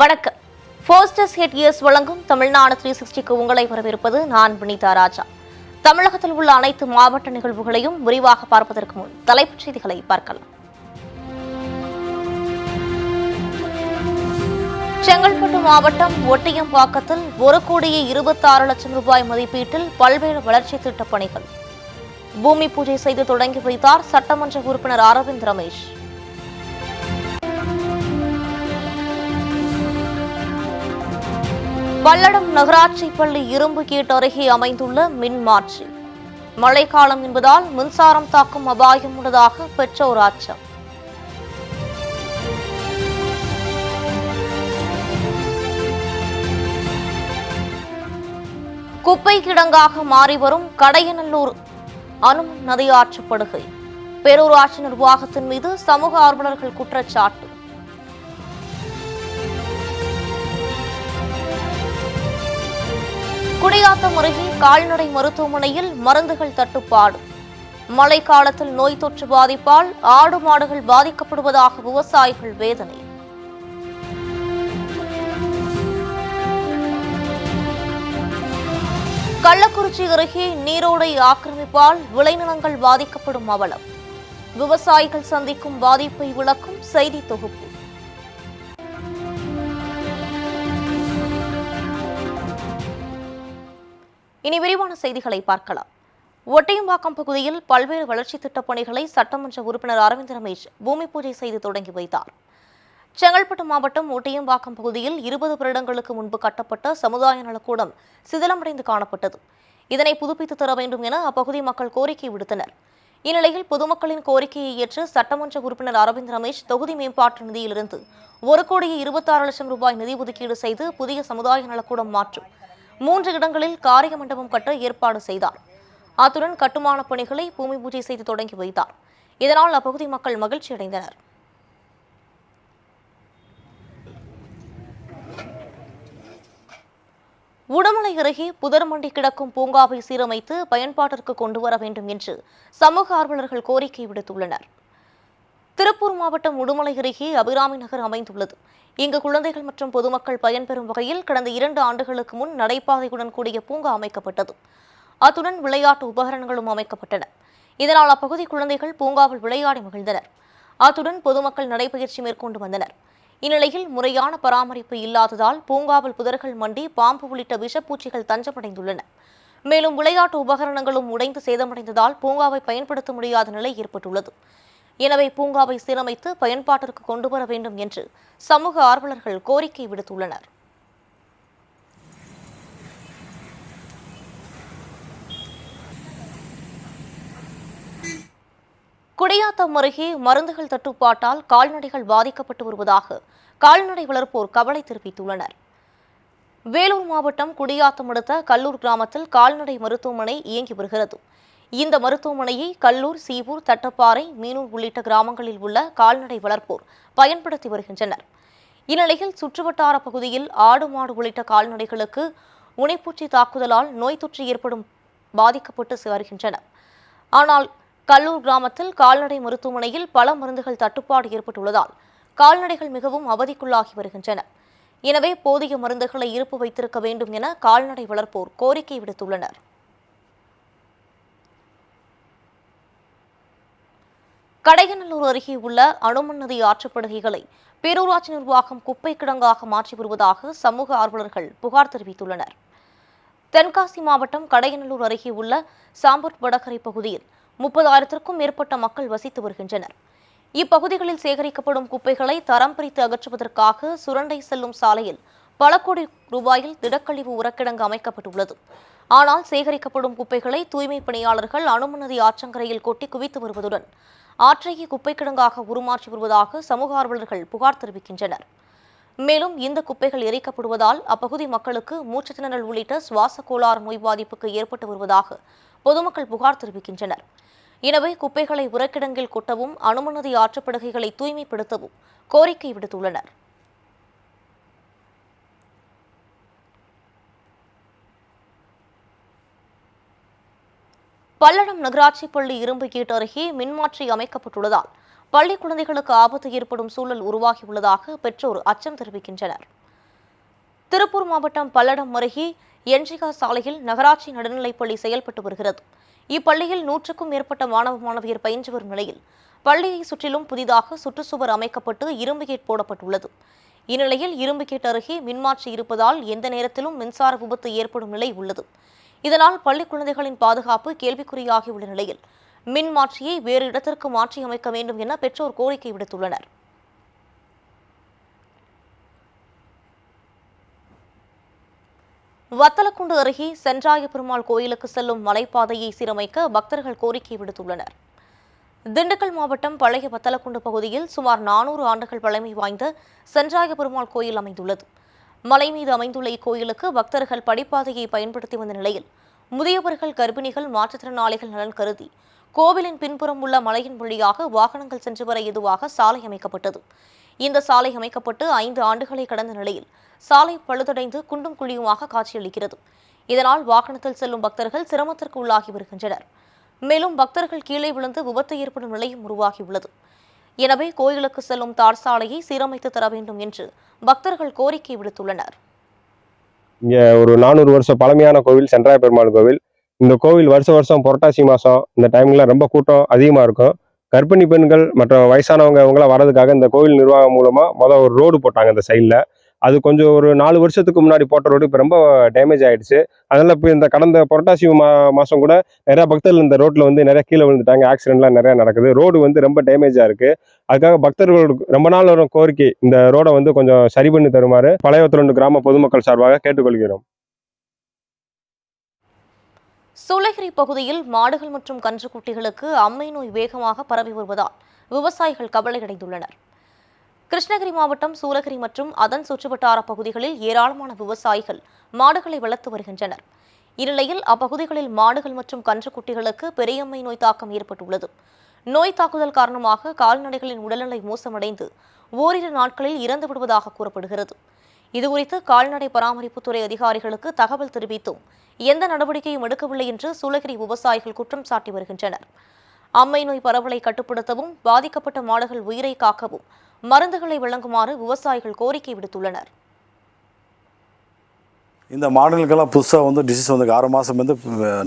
வணக்கம். ஃபோர்ஸ்டஸ் head years வழங்கும் தமிழ்நாடு 360க்கு உங்களை வரவேற்பது நான் வினிதா ராஜா. தமிழகத்தில் உள்ள அனைத்து மாவட்ட நிகழ்வுகளையும் விரிவாக பார்ப்பதற்கு முன் தலைப்புச் செய்திகளை பார்க்கலாம். செங்கல்பட்டு மாவட்டம் ஒட்டியம்பாக்கத்தில் 1,26,00,000 ரூபாய் மதிப்பீட்டில் பல்வேறு வளர்ச்சி திட்டப் பணிகள். பூமி பூஜை செய்து தொடங்கி வைத்தார் சட்டமன்ற உறுப்பினர் அரவிந்த் ரமேஷ். பல்லடம் நகராட்சி பள்ளி இரும்பு கேட் அருகே அமைந்துள்ள மின் மாற்றி. மழைக்காலம் என்பதால் மின்சாரம் தாக்கும் அபாயம் உள்ளதாக பெற்றோர் அச்சம். குப்பை கிடங்காக மாறி வரும் கடையநல்லூர் அனுமன் நதி ஆற்றுப்படுகை. பேரூராட்சி நிர்வாகத்தின் மீது சமூக ஆர்வலர்கள் குற்றச்சாட்டு. குடியாத்தம் அருகே கால்நடை மருத்துவமனையில் மருந்துகள் தட்டுப்பாடு. மழைக்காலத்தில் நோய் தொற்று பாதிப்பால் ஆடு மாடுகள் பாதிக்கப்படுவதாக விவசாயிகள் வேதனை. கள்ளக்குறிச்சி அருகே நீரோடை ஆக்கிரமிப்பால் விளைநிலங்கள் பாதிக்கப்படும் அவலம். விவசாயிகள் சந்திக்கும் பாதிப்பை விளக்கும் செய்தி தொகுப்பு. இனி விரிவான செய்திகளை பார்க்கலாம். ஒட்டியம்பாக்கம் பகுதியில் பல்வேறு வளர்ச்சித் திட்டப் பணிகளை சட்டமன்ற உறுப்பினர் அரவிந்த் ரமேஷ் பூமி பூஜை செய்து தொடங்கி வைத்தார். செங்கல்பட்டு மாவட்டம் ஒட்டியம்பாக்கம் பகுதியில் 20 வருடங்களுக்கு முன்பு கட்டப்பட்ட சமுதாய நலக்கூடம் சிதிலமடைந்து காணப்பட்டது. இதனை புதுப்பித்து தர வேண்டும் என அப்பகுதி மக்கள் கோரிக்கை விடுத்தனர். இந்நிலையில் பொதுமக்களின் கோரிக்கையை ஏற்று சட்டமன்ற உறுப்பினர் அரவிந்த் ரமேஷ் தொகுதி மேம்பாட்டு நிதியிலிருந்து 1,26,00,000 ரூபாய் நிதி ஒதுக்கீடு செய்து புதிய சமுதாய நலக்கூடம் மாற்றும் 3 இடங்களில் காரிய மண்டபம் கட்ட ஏற்பாடு செய்தார். அத்துடன் கட்டுமான பணிகளை பூமி பூஜை செய்து தொடங்கி வைத்தார். இதனால் அப்பகுதி மக்கள் மகிழ்ச்சி அடைந்தனர். உடுமலை அருகே புதர் மண்டி கிடக்கும் பூங்காவை சீரமைத்து பயன்பாட்டிற்கு கொண்டுவர வேண்டும் என்று சமூக ஆர்வலர்கள் கோரிக்கை விடுத்துள்ளனர். திருப்பூர் மாவட்டம் உடுமலை அருகே அபிராமி நகர் அமைந்துள்ளது. இங்கு குழந்தைகள் மற்றும் பொதுமக்கள் பயன்பெறும் வகையில் கடந்த 2 ஆண்டுகளுக்கு முன் நடைபாதையுடன் கூடிய பூங்கா அமைக்கப்பட்டது. அத்துடன் விளையாட்டு உபகரணங்களும் அமைக்கப்பட்டன. இதனால் அப்பகுதி குழந்தைகள் பூங்காவில் விளையாடி மகிழ்ந்தனர். அத்துடன் பொதுமக்கள் நடைபயிற்சி மேற்கொண்டு வந்தனர். இந்நிலையில் முறையான பராமரிப்பு இல்லாததால் பூங்காவில் புதர்கள் மண்டி பாம்பு உள்ளிட்ட விஷப்பூச்சிகள் தஞ்சமடைந்துள்ளன. மேலும் விளையாட்டு உபகரணங்களும் உடைந்து சேதமடைந்ததால் பூங்காவை பயன்படுத்த முடியாத நிலை ஏற்பட்டுள்ளது. எனவே பூங்காவை சீரமைத்து பயன்பாட்டிற்கு கொண்டுவர வேண்டும் என்று சமூக ஆர்வலர்கள் கோரிக்கை விடுத்துள்ளனர். குடியாத்தம் அருகே மருந்துகள் தட்டுப்பாட்டால் கால்நடைகள் பாதிக்கப்பட்டு வருவதாக கால்நடை வளர்ப்போர் கவலை தெரிவித்துள்ளனர். வேலூர் மாவட்டம் குடியாத்தம் அடுத்த கல்லூர் கிராமத்தில் கால்நடை மருத்துவமனை இயங்கி வருகிறது. இந்த மருத்துவமனையை கல்லூர், சீவூர், தட்டப்பாறை, மீனூர் உள்ளிட்ட கிராமங்களில் உள்ள கால்நடை வளர்ப்போர் பயன்படுத்தி வருகின்றனர். இந்நிலையில் சுற்றுவட்டார பகுதியில் ஆடு, மாடு உள்ளிட்ட கால்நடைகளுக்கு உனைப்பூச்சி தாக்குதலால் நோய் தொற்று ஏற்படும் பாதிக்கப்பட்டு வருகின்றன. ஆனால் கல்லூர் கிராமத்தில் கால்நடை மருத்துவமனையில் பல மருந்துகள் தட்டுப்பாடு ஏற்பட்டுள்ளதால் கால்நடைகள் மிகவும் அவதிக்குள்ளாகி வருகின்றன. எனவே போதிய மருந்துகளை இருப்பு வைத்திருக்க வேண்டும் என கால்நடை வளர்ப்போர் கோரிக்கை விடுத்துள்ளனர். கடையநல்லூர் அருகே உள்ள அனுமன் நதி ஆற்றுப்படுகைகளை பேரூராட்சி நிர்வாகம் குப்பை கிடங்காக மாற்றி வருவதாக சமூக ஆர்வலர்கள் புகார் தெரிவித்துள்ளனர். தென்காசி மாவட்டம் கடையநல்லூர் அருகே உள்ள சாம்பூர் வடகரை பகுதியில் 30,000க்கும் மேற்பட்ட மக்கள் வசித்து வருகின்றனர். இப்பகுதிகளில் சேகரிக்கப்படும் குப்பைகளை தரம் பிரித்து அகற்றுவதற்காக சுரண்டை செல்லும் சாலையில் பல கோடி ரூபாயில் திடக்கழிவு உரக்கிடங்கு அமைக்கப்பட்டுள்ளது. ஆனால் சேகரிக்கப்படும் குப்பைகளை தூய்மை பணியாளர்கள் அனுமன் நதி ஆற்றங்கரையில் கொட்டி குவித்து வருவதுடன் ஆற்றையே குப்பை கிடங்காக உருமாற்றி வருவதாக சமூக ஆர்வலர்கள் புகார் தெரிவிக்கின்றனர். மேலும் இந்த குப்பைகள் எரிக்கப்படுவதால் அப்பகுதி மக்களுக்கு மூச்சுத் திணறல் உள்ளிட்ட சுவாச கோளாறு நோய் பாதிப்புக்கு ஏற்பட்டு வருவதாக பொதுமக்கள் புகார் தெரிவிக்கின்றனர். எனவே குப்பைகளை உரக்கிடங்கில் கொட்டவும் அனுமன் நதி ஆற்றுப்படுகைகளை தூய்மைப்படுத்தவும் கோரிக்கை விடுத்துள்ளனர். பல்லடம் நகராட்சி பள்ளி இரும்பு கேட் அருகே மின்மாற்றி அமைக்கப்பட்டுள்ளதால் பள்ளி குழந்தைகளுக்கு ஆபத்து ஏற்படும் சூழல் உருவாகியுள்ளதாக பெற்றோர் அச்சம் தெரிவிக்கின்றனர். திருப்பூர் மாவட்டம் பல்லடம் அருகே என்ஜிகா சாலையில் நகராட்சி நடுநிலைப்பள்ளி செயல்பட்டு வருகிறது. இப்பள்ளியில் 100க்கும் மேற்பட்ட மாணவ மாணவியர் பயின்று வரும் நிலையில் பள்ளியை சுற்றிலும் புதிதாக சுற்றுச்சுவர் அமைக்கப்பட்டு இரும்பு கேட் போடப்பட்டுள்ளது. இந்நிலையில் இரும்பு கேட் அருகே மின்மாற்றி இருப்பதால் எந்த நேரத்திலும் மின்சார விபத்து ஏற்படும் நிலை உள்ளது. இதனால் பள்ளி குழந்தைகளின் பாதுகாப்பு கேள்விக்குறியாகியுள்ள நிலையில் மின்மாற்றியை வேறு இடத்திற்கு மாற்றி அமைக்க வேண்டும் என பெற்றோர் கோரிக்கை விடுத்துள்ளனர். வத்தலக்குண்டு அருகே சென்றாய பெருமாள் கோயிலுக்கு செல்லும் மலைப்பாதையை சீரமைக்க பக்தர்கள் கோரிக்கை விடுத்துள்ளனர். திண்டுக்கல் மாவட்டம் பழைய வத்தலக்குண்டு பகுதியில் சுமார் 400 ஆண்டுகள் பழமை வாய்ந்த சென்றாய பெருமாள் கோயில் அமைந்துள்ளது. மலை மீது அமைந்துள்ள இக்கோயிலுக்கு பக்தர்கள் படிப்பாதையை பயன்படுத்தி வந்த நிலையில் முதியவர்கள், கர்ப்பிணிகள், மாற்றுத்திறனாளிகள் நலன் கருதி கோவிலின் பின்புறம் உள்ள மலையின் வழியாக வாகனங்கள் சென்று வர ஏதுவாக சாலை அமைக்கப்பட்டது. இந்த சாலை அமைக்கப்பட்டு 5 ஆண்டுகளை கடந்த நிலையில் சாலை பழுதடைந்து குண்டும் குழியுமாக காட்சியளிக்கிறது. இதனால் வாகனத்தில் செல்லும் பக்தர்கள் சிரமத்திற்கு உள்ளாகி வருகின்றனர். மேலும் பக்தர்கள் கீழே விழுந்து விபத்து ஏற்படும் நிலையும் உருவாகியுள்ளது. எனவே கோயிலுக்கு செல்லும் தார் சாலையை சீரமைத்து தர வேண்டும் என்று பக்தர்கள் கோரிக்கை விடுத்துள்ளனர். இங்க ஒரு 400 வருஷம் பழமையான கோவில் சென்றாய பெருமாள் கோவில். இந்த கோவில் வருஷம் புரட்டாசி மாசம் இந்த டைம்ல ரொம்ப கூட்டம் அதிகமா இருக்கும். கர்ப்பிணி பெண்கள் மற்றும் வயசானவங்க இவங்களாம் வர்றதுக்காக இந்த கோவில் நிர்வாகம் மூலமா ஒரு ரோடு போட்டாங்க இந்த சைட்ல. அது கொஞ்சம் ஒரு 4 வருஷத்துக்கு முன்னாடி போட்ட ரோடு இப்போ ரொம்ப டேமேஜ் ஆயிடுச்சு. அதனால இப்போ இந்த கடந்த புரட்டாசி மாசம் கூட நிறைய பக்தர்கள் இந்த ரோட்ல நிறைய கீழே விழுந்துட்டாங்க. ஆக்சிடென்ட்லாம் நிறைய நடக்குது. ரோடு ரொம்ப டேமேஜா இருக்கு. அதுக்காக பக்தர்களுக்கு ரொம்ப நாள் வரும் கோரிக்கை, இந்த ரோடை கொஞ்சம் சரி பண்ணி தருமாறு பழைய வத்தலக்குண்டு கிராம பொதுமக்கள் சார்பாக கேட்டுக்கொள்கிறோம். சூளகிரி பகுதியில் மாடுகள் மற்றும் கன்றுக்குட்டிகளுக்கு அம்மை நோய் வேகமாக பரவி வருவதால் விவசாயிகள் கவலையடைந்துள்ளனர். கிருஷ்ணகிரி மாவட்டம் சூளகிரி மற்றும் அதன் சுற்றுவட்டார பகுதிகளில் ஏராளமான விவசாயிகள் மாடுகளை வளர்த்து வருகின்றனர். இந்நிலையில் அப்பகுதிகளில் மாடுகள் மற்றும் கன்றுக்குட்டிகளுக்கு பெரியம்மை நோய் தாக்கம் ஏற்பட்டுள்ளது. நோய் தாக்குதல் காரணமாக கால்நடைகளின் உடல்நிலை மோசமடைந்து ஓரிரு நாட்களில் இறந்து விடுவதாக கூறப்படுகிறது. இதுகுறித்து கால்நடை பராமரிப்புத்துறை அதிகாரிகளுக்கு தகவல் தெரிவித்தும் எந்த நடவடிக்கையும் எடுக்கவில்லை என்று சூளகிரி விவசாயிகள் குற்றம் சாட்டி வருகின்றனர். அம்மை நோய் பரவலை கட்டுப்படுத்தவும் பாதிக்கப்பட்ட மாடுகள் உயிரை காக்கவும் மருந்துகளை வழங்குமாறு விவசாயிகள் கோரிக்கை விடுத்துள்ளனர். இந்த மாடுகளுக்கெல்லாம் புதுசாக டிசீஸ் 6 மாதம்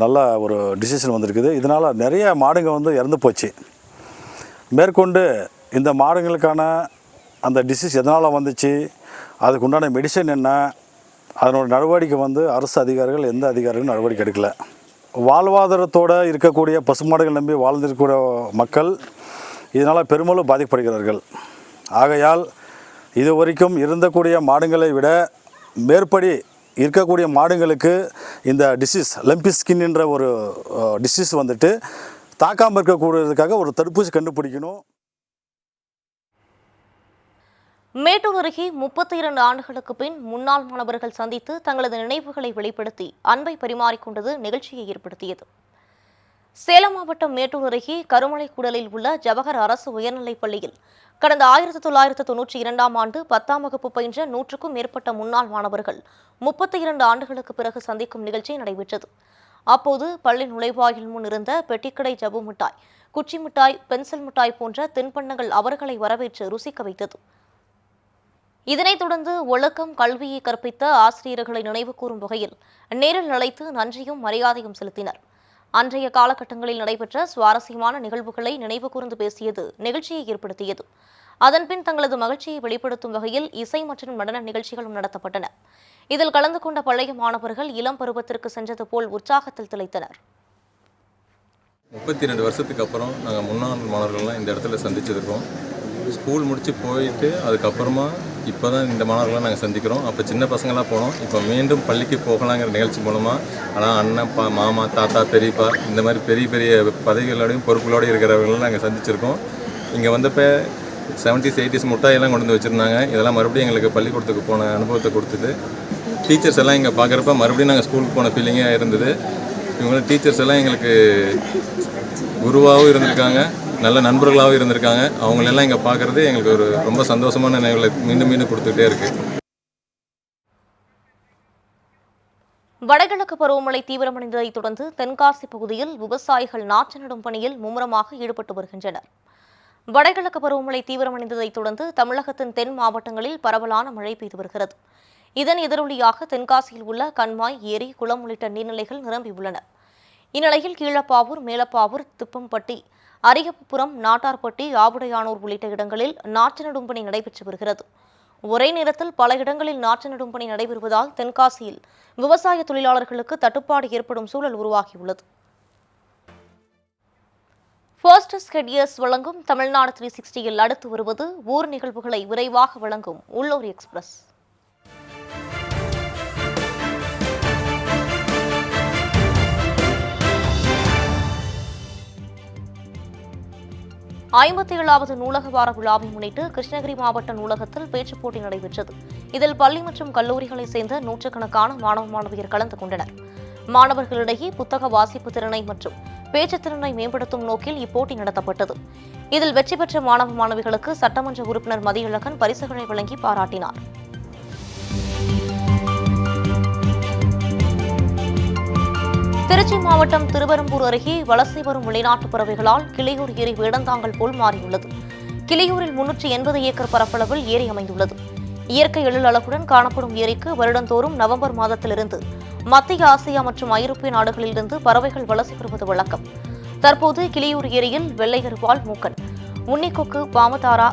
நல்ல ஒரு டிசீஷன் வந்திருக்குது. இதனால் நிறைய மாடுங்க இறந்து போச்சு. மேற்கொண்டு இந்த மாடுங்களுக்கான அந்த டிசீஸ் எதனால் வந்துச்சு, அதுக்கு உண்டான மெடிசன் என்ன, அதனோட நடவடிக்கை அரசு அதிகாரிகள் எந்த அதிகாரிகளும் நடவடிக்கை எடுக்கலை. வாழ்வாதாரத்தோடு இருக்கக்கூடிய பசுமாடுகள் நம்பி வாழ்ந்திருக்கக்கூடிய மக்கள் இதனால் பெருமளவு பாதிக்கப்படுகிறார்கள். ஆகையால் இதுவரைக்கும் இருந்தக்கூடிய மாடுகளை விட மேற்படி இருக்கக்கூடிய மாடுங்களுக்கு இந்த டிசீஸ் லம்பி ஸ்கின் என்ற ஒரு டிசீஸ் தாக்காமல் இருக்கக்கூடியதுக்காக ஒரு தடுப்பூசி கண்டுபிடிக்கணும். மேட்டூர் அருகே 32 ஆண்டுகளுக்கு பின் முன்னாள் மாணவர்கள் சந்தித்து தங்களது நினைவுகளை வெளிப்படுத்தி அன்பை பரிமாறிக்கொண்டது நிகழ்ச்சியை ஏற்படுத்தியது. சேலம் மாவட்டம் மேட்டூர் அருகே கருமலைக்கூடலில் உள்ள ஜவஹர் அரசு உயர்நிலைப் பள்ளியில் கடந்த 1992ஆம் ஆண்டு 10ஆம் வகுப்பு பயின்ற 100க்கும் மேற்பட்ட முன்னாள் மாணவர்கள் 32 ஆண்டுகளுக்கு பிறகு சந்திக்கும் நிகழ்ச்சி நடைபெற்றது. அப்போது பள்ளி நுழைவாயில் முன் இருந்த பெட்டிக்கடை ஜவ்வு மிட்டாய், குச்சி மிட்டாய், பென்சில் மிட்டாய் போன்ற தின்பண்டங்கள் அவர்களை வரவேற்று ருசிக்க வைத்தது. இதனைத் தொடர்ந்து ஒழுக்கம், கல்வியை கற்பித்த ஆசிரியர்களை நினைவு கூறும் வகையில் நேரில் அழைத்து நன்றியும் மரியாதையும் செலுத்தினர். அன்றைய காலகட்டங்களில் நடைபெற்ற சுவாரஸ்யமான நிகழ்வுகளை நினைவு கூர்ந்து பேசியது நிகழ்ச்சியை ஏற்படுத்தியது. அதன்பின் தங்களது மகிழ்ச்சியை வெளிப்படுத்தும் வகையில் இசை மற்றும் நடன நிகழ்ச்சிகளும் நடத்தப்பட்டன. இதில் கலந்து கொண்ட பழைய மாணவர்கள் இளம் பருவத்திற்கு சென்றது போல் உற்சாகத்தில் திளைத்தனர். 32 வருஷத்துக்கு அப்புறம் நாங்கள் முன்னாள் மாணவர்கள்லாம் இந்த இடத்துல சந்திச்சிருக்கோம். ஸ்கூல் முடித்து போயிட்டு அதுக்கப்புறமா இப்போ தான் இந்த மாணவர்கள்லாம் நாங்கள் சந்திக்கிறோம். அப்போ சின்ன பசங்களாம் போனோம். இப்போ மீண்டும் பள்ளிக்கு போகலாங்கிற நிகழ்ச்சி மூலமாக ஆனால் அண்ணன், மாமா, தாத்தா, பெரியப்பா இந்த மாதிரி பெரிய பெரிய பதவிகளோடையும் பொறுப்புகளோடு இருக்கிறவர்கள்லாம் நாங்கள் சந்திச்சிருக்கோம். இங்கே வந்தப்போ 70s 80s முட்டாயெல்லாம் கொண்டு வந்து வச்சுருந்தாங்க. இதெல்லாம் மறுபடியும் எங்களுக்கு பள்ளிக்கூடத்துக்கு போன அனுபவத்தை கொடுத்தது. டீச்சர்ஸ் எல்லாம் இங்கே பார்க்குறப்ப மறுபடியும் நாங்கள் ஸ்கூலுக்கு போன ஃபீலிங்காக இருந்தது. இவங்க டீச்சர்ஸ் எல்லாம் எங்களுக்கு குருவாகவும் இருந்திருக்காங்க, நல்ல நண்பர்களாகவும் இருந்திருக்காங்க. அவங்களெல்லாம் இங்கே பார்க்குறது எங்களுக்கு ஒரு ரொம்ப சந்தோஷமான நினைவுகளை மீண்டும் மீண்டும் கொடுத்துக்கிட்டே இருக்குது. வடகிழக்கு பருவமழை தீவிரமடைந்ததைத் தொடர்ந்து தென்காசி பகுதியில் விவசாயிகள் நாற்று நடும் பணியில் மும்முரமாக ஈடுபட்டு வருகின்றனர். வடகிழக்கு பருவமழை தீவிரமடைந்ததைத் தொடர்ந்து தமிழகத்தின் தென் மாவட்டங்களில் பரவலான மழை பெய்து வருகிறது. இதன் எதிரொலியாக தென்காசியில் உள்ள கண்மாய், ஏரி, குளம் உள்ளிட்ட நீர்நிலைகள் நிரம்பியுள்ளன. இந்நிலையில் கீழப்பாவூர், மேலப்பாவூர், திப்பம்பட்டி, அரியப்புரம், நாட்டார்பட்டி, ஆவுடையானூர் உள்ளிட்ட இடங்களில் நாற்று நடும் பணி நடைபெற்று வருகிறது. ஒரே நேரத்தில் பல இடங்களில் நாற்று நடும் பணி நடைபெறுவதால் தென்காசியில் விவசாய தொழிலாளர்களுக்கு தட்டுப்பாடு ஏற்படும் சூழல் உருவாகியுள்ளது. ஃபர்ஸ்ட் ஹெட்இயர்ஸ் வழங்கும் தமிழ்நாடு 360யில் அடுத்து வருவது ஊர் நிகழ்வுகளை விரைவாக வழங்கும் உள்ளூர் எக்ஸ்பிரஸ். ஐம்பத்தி 7வது நூலக வார விழாவை முன்னிட்டு கிருஷ்ணகிரி மாவட்ட நூலகத்தில் பேச்சுப் போட்டி நடைபெற்றது. இதில் பள்ளி மற்றும் கல்லூரிகளைச் சேர்ந்த நூற்றுக்கணக்கான மாணவ மாணவியர் கலந்து கொண்டனர். மாணவர்களிடையே புத்தக வாசிப்பு திறனை மற்றும் பேச்சுத் திறனை மேம்படுத்தும் நோக்கில் இப்போட்டி நடத்தப்பட்டது. இதில் வெற்றி பெற்ற மாணவ மாணவிகளுக்கு சட்டமன்ற உறுப்பினர் மதியழகன் பரிசுகளை வழங்கி பாராட்டினார். திருச்சி மாவட்டம் திருவெரும்பூர் அருகே வலசை வரும் வெளிநாட்டு பறவைகளால் கிளியூர் ஏரி வேடந்தாங்கல் போல் மாறியுள்ளது. கிளியூரில் 380 ஏக்கர் பரப்பளவில் ஏரி அமைந்துள்ளது. இயற்கை எழில் அழகுடன் காணப்படும் ஏரிக்கு வருடந்தோறும் நவம்பர் மாதத்திலிருந்து மத்திய ஆசியா மற்றும் ஐரோப்பிய நாடுகளிலிருந்து பறவைகள் வலசை வருவது வழக்கம். தற்போது கிளியூர் ஏரியில் வெள்ளையர்வால் மூக்கன், உன்னிக்கொக்கு, பாமதாரா,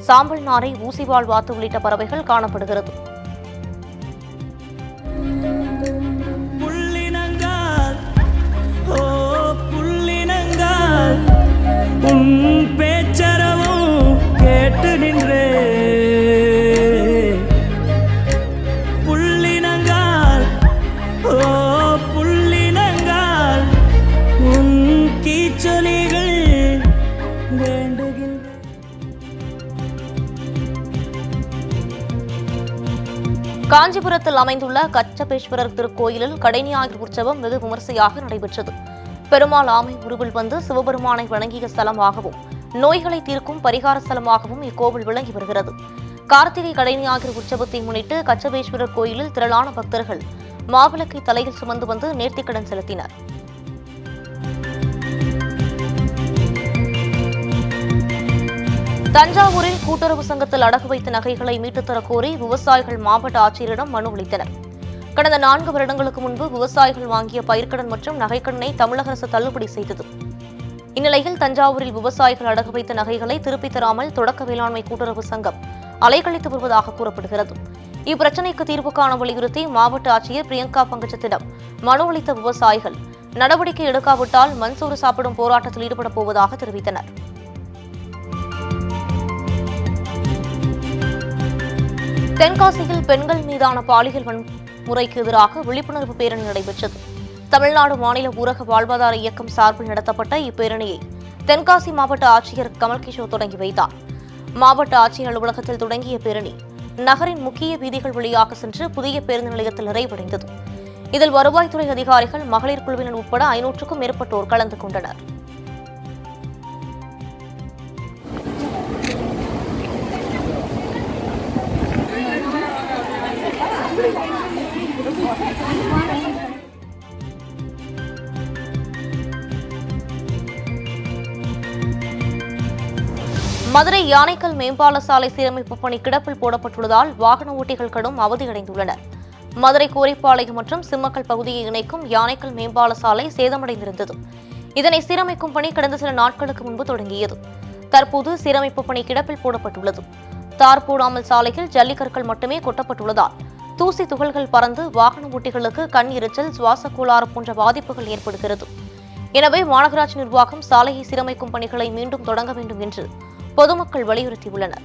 சாம்பல் நாரை, ஊசிவால் வாத்து உள்ளிட்ட பறவைகள் காணப்படுகிறது. காஞ்சிபுரத்தில் அமைந்துள்ள கச்சபேஸ்வரர் திருக்கோயிலில் கடைஞாயிறு உற்சவம் வெகு விமரிசையாக நடைபெற்றது. பெருமாள் ஆமை உருவில் வந்து சிவபெருமானை வணங்கிய ஸ்தலமாகவும் நோய்களை தீர்க்கும் பரிகார ஸ்தலமாகவும் இக்கோவில் விளங்கி வருகிறது. கார்த்திகை கடைஞாயிறு உற்சவத்தை முன்னிட்டு கச்சபேஸ்வரர் கோயிலில் திரளான பக்தர்கள் மாவிளக்கை தலையில் சுமந்து வந்து நேர்த்திக்கடன் செலுத்தினர். தஞ்சாவூரில் கூட்டுறவு சங்கத்தில் அடகு வைத்த நகைகளை மீட்டுத் தரக் கோரி விவசாயிகள் மாவட்ட ஆட்சியரிடம் மனு அளித்தனர். கடந்த 4 வருடங்களுக்கு முன்பு விவசாயிகள் வாங்கிய பயிர்க்கடன் மற்றும் நகைக்கடனை தமிழக அரசு தள்ளுபடி செய்தது. இந்நிலையில் தஞ்சாவூரில் விவசாயிகள் அடகு வைத்த நகைகளை திருப்பித் தராமல் தொடக்க வேளாண்மை கூட்டுறவு சங்கம் அலைக்கழித்து வருவதாக கூறப்படுகிறது. இப்பிரச்சினைக்கு தீர்வு காண வலியுறுத்தி மாவட்ட ஆட்சியர் பிரியங்கா பங்கஜத்திடம் மனு அளித்த விவசாயிகள் நடவடிக்கை எடுக்காவிட்டால் மண்சோறு சாப்பிடும் போராட்டத்தில் ஈடுபடப் போவதாக தெரிவித்தனர். தென்காசியில் பெண்கள் மீதான பாலியல் வன்முறைக்கு எதிராக விழிப்புணர்வு பேரணி நடைபெற்றது. தமிழ்நாடு மாநில ஊரக வாழ்வாதார இயக்கம் சார்பில் நடத்தப்பட்ட இப்பேரணியை தென்காசி மாவட்ட ஆட்சியர் கமல்கிஷோர் தொடங்கி வைத்தார். மாவட்ட ஆட்சியர் அலுவலகத்தில் தொடங்கிய பேரணி நகரின் முக்கிய வீதிகள் வழியாக சென்று புதிய பேருந்து நிலையத்தில் நிறைவடைந்தது. இதில் வருவாய்த்துறை அதிகாரிகள், மகளிர் குழுவினர் உட்பட 500க்கும் மேற்பட்டோர் கலந்து கொண்டனர். மதுரை யானைக்கல் மேம்பால சாலை சீரமைப்பு பணி கிடப்பில் போடப்பட்டுள்ளதால் வாகன ஓட்டிகள் கடும் அவதியடைந்துள்ளனர். மதுரை கோரிப்பாளையம் மற்றும் சிம்மக்கல் பகுதியை இணைக்கும் யானைக்கல் மேம்பால சாலை சேதமடைந்திருந்தது. இதனை சீரமைக்கும் பணி கடந்த சில நாட்களுக்கு முன்பு தொடங்கியது. தற்போது சீரமைப்பு பணி கிடப்பில் போடப்பட்டுள்ளது. தார் போடாமல் சாலையில் ஜல்லிக்கற்கள் மட்டுமே கொட்டப்பட்டுள்ளதால் தூசி துகள்கள் பறந்து வாகன ஓட்டிகளுக்கு கண் எரிச்சல், சுவாச கோளாறு போன்ற பாதிப்புகள் ஏற்படுகிறது. எனவே மாநகராட்சி நிர்வாகம் சாலையை சீரமைக்கும் பணிகளை மீண்டும் தொடங்க வேண்டும் என்று பொதுமக்கள் வலியுறுத்தியுள்ளனர்.